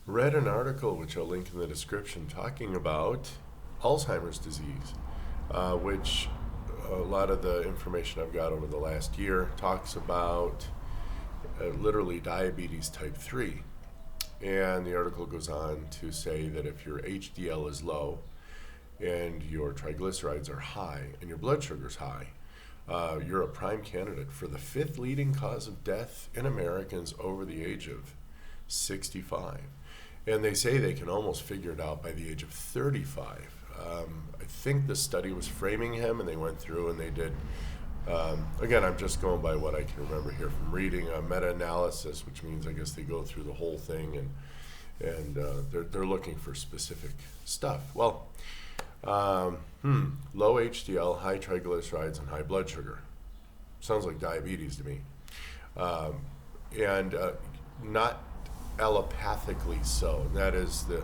Read an article, which I'll link in the description, talking about Alzheimer's disease, which a lot of the information I've got over the last year talks about literally diabetes type 3. And the article goes on to say that if your HDL is low and your triglycerides are high and your blood sugar is high, you're a prime candidate for the fifth leading cause of death in Americans over the age of 65. And they say they can almost figure it out by the age of 35. I think the study was Framingham, and they went through and they did, again, I'm just going by what I can remember here from reading, a meta-analysis, which means I guess they go through the whole thing and they're looking for specific stuff. Well, low HDL, high triglycerides, and high blood sugar. Sounds like diabetes to me. And not allopathically so. And that is the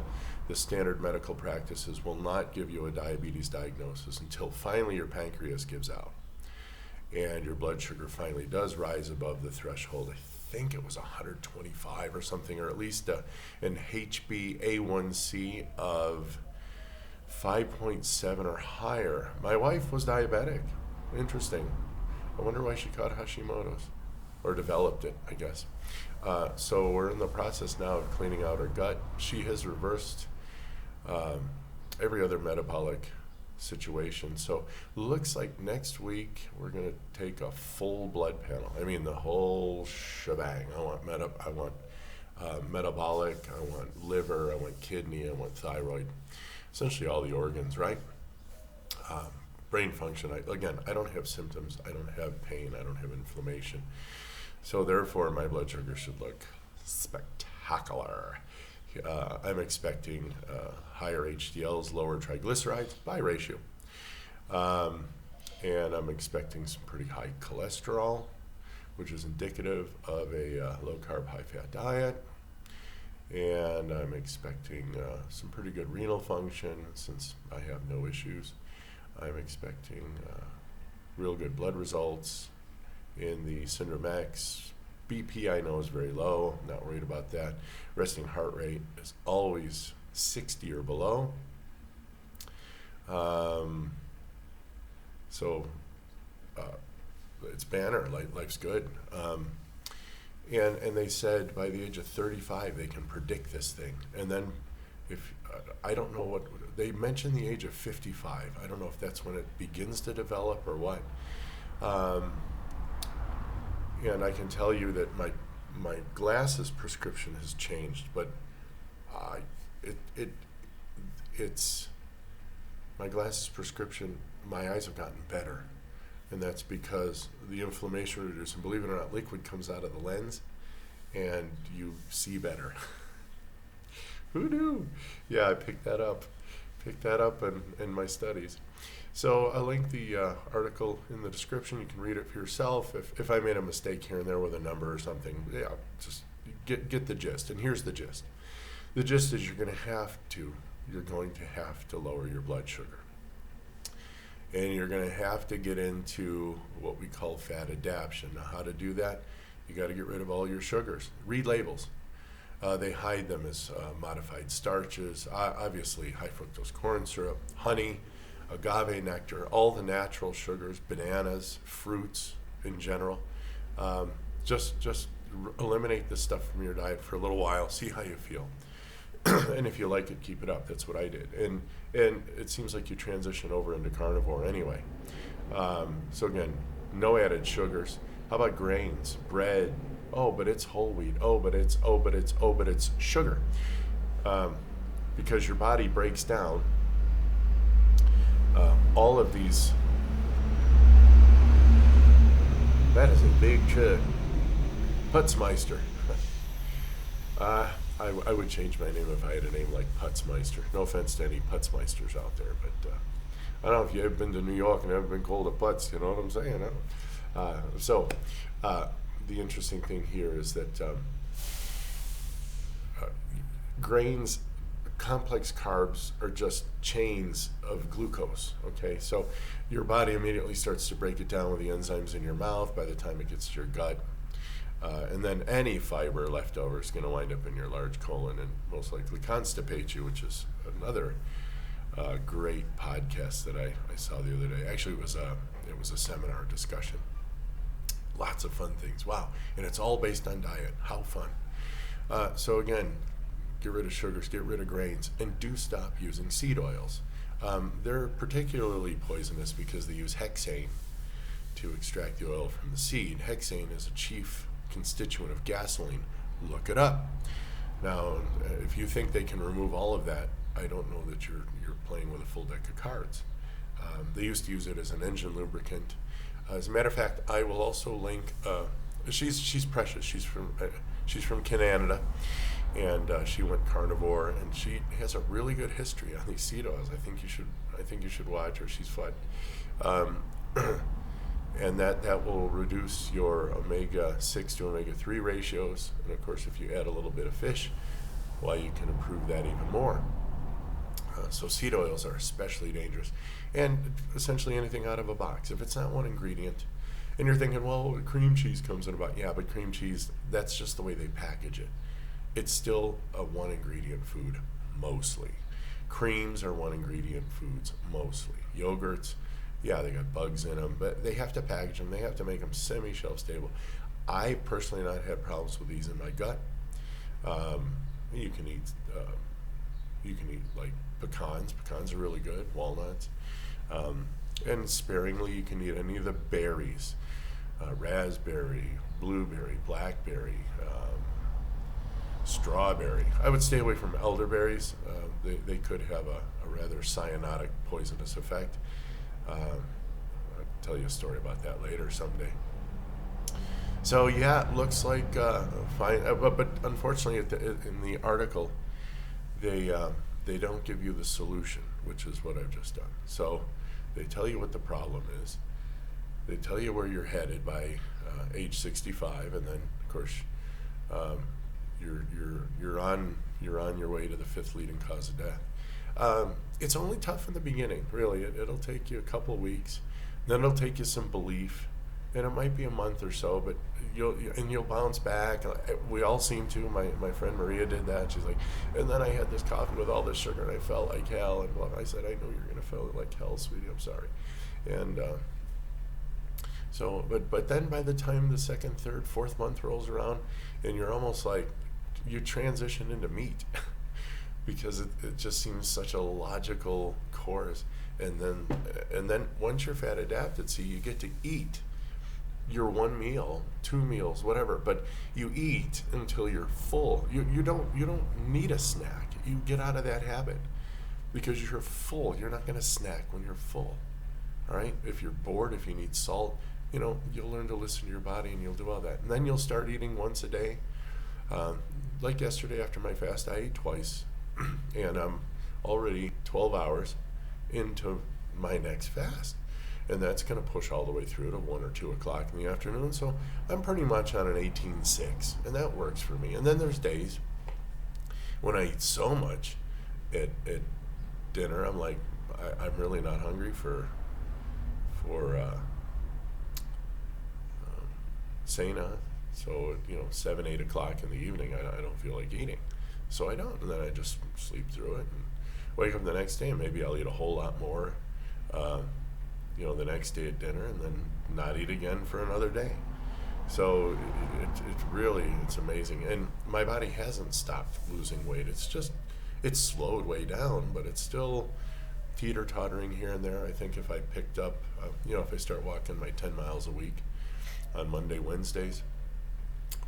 standard medical practices will not give you a diabetes diagnosis until finally your pancreas gives out and your blood sugar finally does rise above the threshold. I think it was 125 or something, or at least an HbA1c of 5.7 or higher. My wife was diabetic. Interesting. I wonder why she caught Hashimoto's, or developed it, I guess. So we're in the process now of cleaning out her gut. She has reversed every other metabolic situation. So looks like next week we're going to take a full blood panel. I mean the whole shebang. I want metabolic, I want liver, I want kidney, I want thyroid. Essentially all the organs, right? Brain function. I don't have symptoms. I don't have pain. I don't have inflammation. So therefore, my blood sugar should look spectacular. I'm expecting higher HDLs, lower triglycerides by ratio. And I'm expecting some pretty high cholesterol, which is indicative of a low-carb, high-fat diet. And I'm expecting some pretty good renal function since I have no issues. I'm expecting real good blood results in the Syndrome X. BP I know is very low, I'm not worried about that. Resting heart rate is always 60 or below. So it's banner, life's good. And they said by the age of 35 they can predict this thing. And then if I don't know what they mentioned, the age of 55. I don't know if that's when it begins to develop or what. And I can tell you that my glasses prescription has changed, but it's my glasses prescription. My eyes have gotten better, and that's because the inflammation reduced. And believe it or not, liquid comes out of the lens, and you see better. Who knew? Yeah, I picked that up in my studies. So I'll link the article in the description. You can read it for yourself. If I made a mistake here and there with a number or something, yeah, just get the gist. And here's the gist. The gist is you're going to have to lower your blood sugar. And you're going to have to get into what we call fat adaptation. Now, how to do that? You got to get rid of all your sugars. Read labels. They hide them as modified starches, obviously high fructose corn syrup, honey, agave nectar, all the natural sugars, bananas, fruits in general. Just eliminate this stuff from your diet for a little while, see how you feel. And if you like it, keep it up. That's what I did. And it seems like you transition over into carnivore anyway. So again, no added sugars. How about grains, bread? Oh, but it's whole wheat. Oh, but it's sugar. Because your body breaks down all of these. That is a big truck. Putzmeister. I would change my name if I had a name like Putzmeister. No offense to any Putzmeisters out there, but I don't know if you've ever been to New York and ever been called a Putz, you know what I'm saying? So the interesting thing here is that grains, complex carbs are just chains of glucose, okay? So your body immediately starts to break it down with the enzymes in your mouth by the time it gets to your gut. And then any fiber left over is going to wind up in your large colon and most likely constipate you, which is another great podcast that I saw the other day. Actually, it was a seminar discussion. Lots of fun things. Wow. And it's all based on diet. How fun. So again, get rid of sugars, get rid of grains, and do stop using seed oils. They're particularly poisonous because they use hexane to extract the oil from the seed. Hexane is a chief constituent of gasoline. Look it up. Now, if you think they can remove all of that, I don't know that you're playing with a full deck of cards. They used to use it as an engine lubricant. As a matter of fact, I will also link. She's precious. She's from Canada, and she went carnivore, and she has a really good history on these seed oils. I think you should watch her. She's fun. And that will reduce your omega-6 to omega-3 ratios. And of course, if you add a little bit of fish, well, you can improve that even more. So seed oils are especially dangerous. And essentially anything out of a box. If it's not one ingredient, and you're thinking, well, cream cheese comes in a box. Yeah, but cream cheese, that's just the way they package it. It's still a one ingredient food, mostly. Creams are one ingredient foods, mostly. Yogurts, yeah, they got bugs in them, but they have to package them. They have to make them semi-shelf stable. I personally not had problems with these in my gut. You can eat like pecans. Pecans are really good. Walnuts, and sparingly you can eat any of the berries: raspberry, blueberry, blackberry, strawberry. I would stay away from elderberries. They could have a rather cyanotic, poisonous effect. I'll tell you a story about that later someday. So yeah, it looks like fine, but unfortunately, in the article, they don't give you the solution, which is what I've just done. So they tell you what the problem is. They tell you where you're headed by age 65, and then of course you're on your way to the fifth leading cause of death. It's only tough in the beginning, really. It'll take you a couple of weeks, then it'll take you some belief, and it might be a month or so, but you'll bounce back. We all seem to. My friend Maria did that. She's like, and then I had this coffee with all this sugar, and I felt like hell. And well, I said, I know you're gonna feel like hell, sweetie. I'm sorry. And but then by the time the second, third, fourth month rolls around, and you're almost like you transition into meat. Because it just seems such a logical course, and then once you're fat adapted, see, you get to eat your one meal, 2 meals, whatever, but you eat until you're full. You don't need a snack. You get out of that habit because you're full. You're not going to snack when you're full. All right. If you're bored, if you need salt, you'll learn to listen to your body, and you'll do all that, and then you'll start eating once a day. Like yesterday after my fast, I ate twice. And I'm already 12 hours into my next fast. And that's going to push all the way through to 1 or 2 o'clock in the afternoon. So I'm pretty much on an 18-6, and that works for me. And then there's days when I eat so much at dinner, I'm like, I'm really not hungry for cena. So 7, 8 o'clock in the evening, I don't feel like eating. So I don't, and then I just sleep through it and wake up the next day, and maybe I'll eat a whole lot more, the next day at dinner, and then not eat again for another day. So it's amazing. And my body hasn't stopped losing weight. It's slowed way down, but it's still teeter-tottering here and there. I think if I picked up, if I start walking my 10 miles a week on Monday, Wednesdays,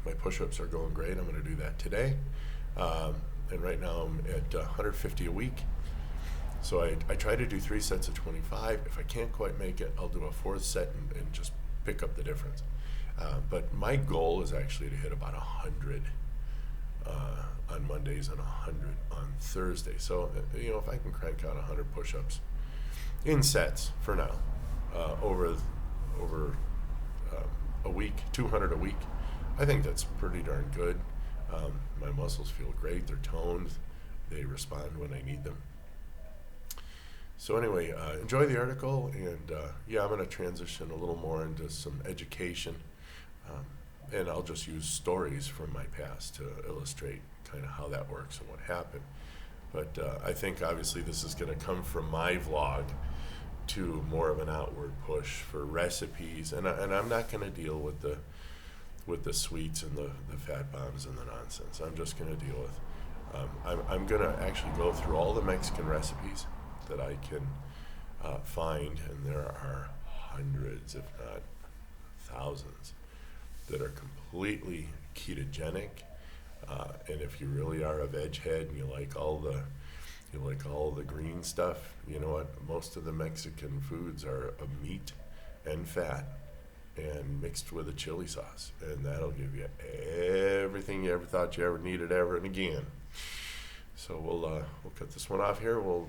my push-ups are going great. I'm going to do that today. And right now I'm at 150 a week. So I try to do 3 sets of 25. If I can't quite make it, I'll do a 4th set and just pick up the difference. But my goal is actually to hit about 100 on Mondays and 100 on Thursday. So, if I can crank out 100 push-ups in sets for now, over a week, 200 a week, I think that's pretty darn good. My muscles feel great. They're toned. They respond when I need them. So anyway, enjoy the article, and I'm going to transition a little more into some education. And I'll just use stories from my past to illustrate kind of how that works and what happened. But I think obviously this is going to come from my vlog to more of an outward push for recipes, and I'm not going to deal with the sweets and the fat bombs and the nonsense. I'm just going to deal with. I'm going to actually go through all the Mexican recipes that I can find, and there are hundreds, if not thousands, that are completely ketogenic. And if you really are a veg head and you like all the green stuff, you know what? Most of the Mexican foods are of meat and fat and mixed with a chili sauce, and that'll give you everything you ever thought you ever needed ever and again. So we'll cut this one off here. We'll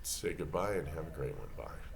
say goodbye and have a great one. Bye.